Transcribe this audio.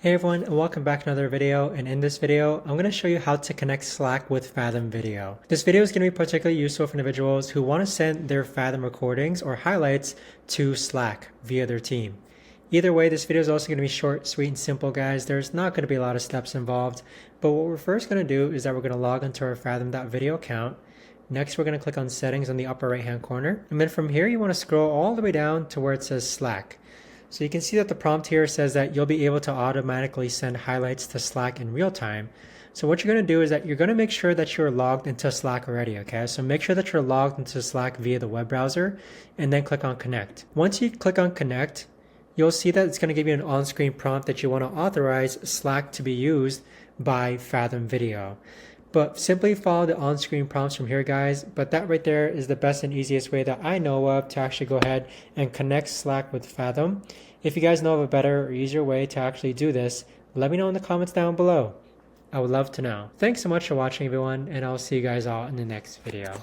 Hey everyone, and welcome back to another video. And in this video, I'm going to show you how to connect Slack with Fathom Video. This video is going to be particularly useful for individuals who want to send their Fathom recordings or highlights to Slack via their team. Either way, this video is also going to be short, sweet, and simple, guys. There's not going to be a lot of steps involved. But what we're first going to do is that we're going to log into our Fathom.video account. Next, we're going to click on Settings on the upper right-hand corner. And then from here, you want to scroll all the way down to where it says Slack. So you can see that the prompt here says that you'll be able to automatically send highlights to Slack in real time. So what you're going to do is that you're going to make sure that you're logged into Slack already, okay? So make sure that you're logged into Slack via the web browser and then click on Connect. Once you click on Connect, you'll see that it's going to give you an on-screen prompt that you want to authorize Slack to be used by Fathom Video. But simply follow the on-screen prompts from here, guys. But that right there is the best and easiest way that I know of to actually go ahead and connect Slack with Fathom. If you guys know of a better or easier way to actually do this, let me know in the comments down below. I would love to know. Thanks so much for watching, everyone, and I'll see you guys all in the next video.